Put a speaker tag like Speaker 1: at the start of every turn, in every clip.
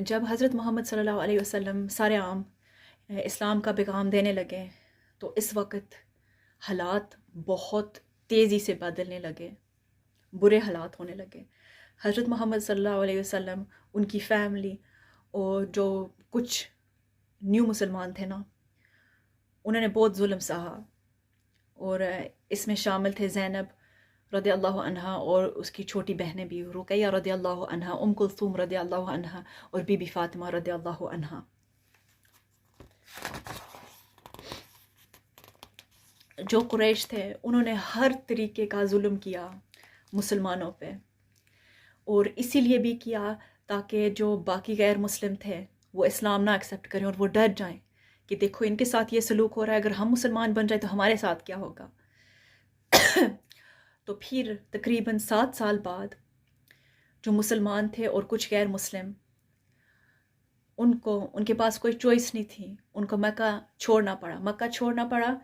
Speaker 1: جب حضرت محمد صلی اللہ علیہ وسلم سارے عام اسلام کا پیغام دینے لگے تو اس وقت حالات بہت تیزی سے بدلنے لگے، برے حالات ہونے لگے۔ حضرت محمد صلی اللہ علیہ وسلم، ان کی فیملی اور جو کچھ نیو مسلمان تھے نا، انہوں نے بہت ظلم سہا، اور اس میں شامل تھے زینب رضی اللہ عنہا اور اس کی چھوٹی بہنیں بھی، رقیہ رضی اللہ عنہا، کلثوم رضی اللہ عنہا اور بی بی فاطمہ رضی اللہ عنہا۔ جو قریش تھے انہوں نے ہر طریقے کا ظلم کیا مسلمانوں پہ، اور اسی لیے بھی کیا تاکہ جو باقی غیر مسلم تھے وہ اسلام نہ ایکسیپٹ کریں اور وہ ڈر جائیں کہ دیکھو ان کے ساتھ یہ سلوک ہو رہا ہے، اگر ہم مسلمان بن جائیں تو ہمارے ساتھ کیا ہوگا۔ تو پھر تقریباً 7 سال بعد جو مسلمان تھے اور کچھ غیر مسلم، ان کے پاس کوئی چوائس نہیں تھی، ان کو مکہ چھوڑنا پڑا،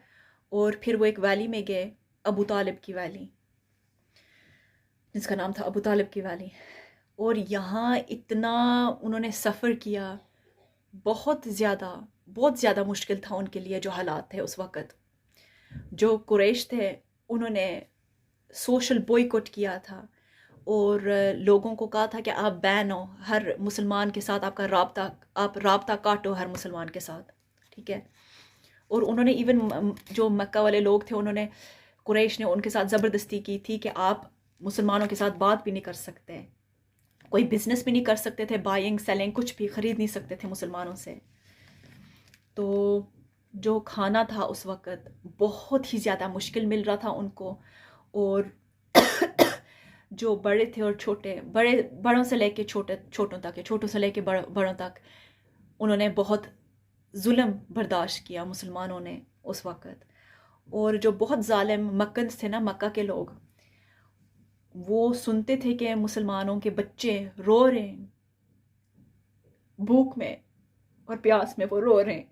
Speaker 1: اور پھر وہ ایک ویلی میں گئے، ابو طالب کی ویلی، جس کا نام تھا ابو طالب کی ویلی۔ اور یہاں اتنا انہوں نے سفر کیا، بہت زیادہ مشکل تھا ان کے لیے جو حالات تھے اس وقت۔ جو قریش تھے انہوں نے سوشل بوائیکاٹ کیا تھا اور لوگوں کو کہا تھا کہ آپ بین ہو، ہر مسلمان کے ساتھ آپ رابطہ کاٹو، ہر مسلمان کے ساتھ، ٹھیک ہے۔ اور انہوں نے ایون جو مکہ والے لوگ تھے، انہوں نے قریش نے ان کے ساتھ زبردستی کی تھی کہ آپ مسلمانوں کے ساتھ بات بھی نہیں کر سکتے، کوئی بزنس بھی نہیں کر سکتے تھے، بائنگ سیلنگ کچھ بھی خرید نہیں سکتے تھے مسلمانوں سے۔ تو جو کھانا تھا اس وقت بہت ہی زیادہ مشکل مل رہا تھا ان کو، اور جو بڑے تھے اور چھوٹے، بڑوں سے لے کے چھوٹوں تک، چھوٹوں سے لے کے بڑوں تک، انہوں نے بہت ظلم برداشت کیا مسلمانوں نے اس وقت۔ اور جو بہت ظالم مکن تھے نا، مکہ کے لوگ، وہ سنتے تھے کہ مسلمانوں کے بچے رو رہے ہیں، بھوک میں اور پیاس میں وہ رو رہے ہیں،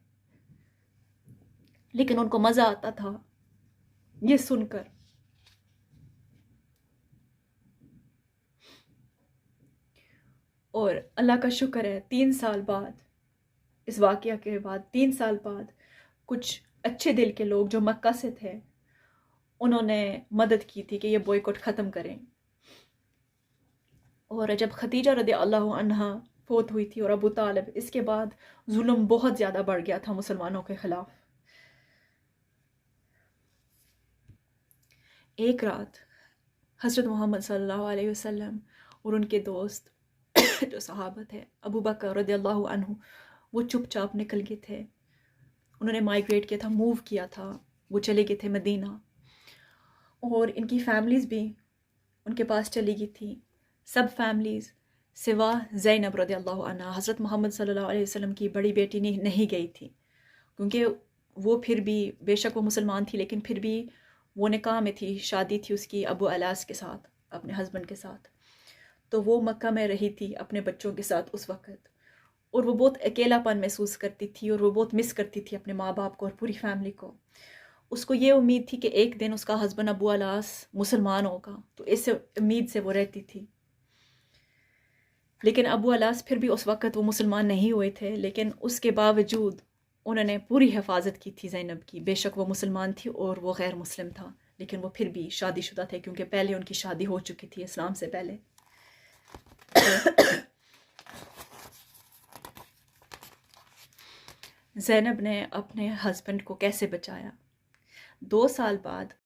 Speaker 1: لیکن ان کو مزہ آتا تھا یہ سن کر۔ اور اللہ کا شکر ہے 3 سال بعد، اس واقعہ کے بعد 3 سال بعد، کچھ اچھے دل کے لوگ جو مکہ سے تھے انہوں نے مدد کی تھی کہ یہ بوائیکاٹ ختم کریں۔ اور جب خدیجہ رضی اللہ عنہا فوت ہوئی تھی اور ابو طالب، اس کے بعد ظلم بہت زیادہ بڑھ گیا تھا مسلمانوں کے خلاف۔ ایک رات حضرت محمد صلی اللہ علیہ وسلم اور ان کے دوست جو صحابہ تھے، ابو بکر رضی اللہ عنہ، وہ چپ چاپ نکل گئے تھے۔ انہوں نے مائیگریٹ کیا تھا، موو کیا تھا، وہ چلے گئے تھے مدینہ، اور ان کی فیملیز بھی ان کے پاس چلی گئی تھی، سب فیملیز سوا زینب رضی اللہ عنہ۔ حضرت محمد صلی اللہ علیہ وسلم کی بڑی بیٹی نہیں گئی تھی، کیونکہ وہ پھر بھی، بے شک وہ مسلمان تھی لیکن پھر بھی وہ نکاح میں تھی، شادی تھی اس کی ابو الاس کے ساتھ، اپنے ہسبینڈ کے ساتھ، تو وہ مکہ میں رہی تھی اپنے بچوں کے ساتھ اس وقت، اور وہ بہت اکیلا پن محسوس کرتی تھی، اور وہ بہت مس کرتی تھی اپنے ماں باپ کو اور پوری فیملی کو۔ اس کو یہ امید تھی کہ ایک دن اس کا ہسبینڈ ابو الاس مسلمان ہوگا، تو اس امید سے وہ رہتی تھی۔ لیکن ابو الاس پھر بھی اس وقت وہ مسلمان نہیں ہوئے تھے، لیکن اس کے باوجود انہوں نے پوری حفاظت کی تھی زینب کی، بے شک وہ مسلمان تھی اور وہ غیر مسلم تھا، لیکن وہ پھر بھی شادی شدہ تھے، کیونکہ پہلے ان کی شادی ہو چکی تھی اسلام سے پہلے۔ زینب نے اپنے ہسبینڈ کو کیسے بچایا؟ 2 سال بعد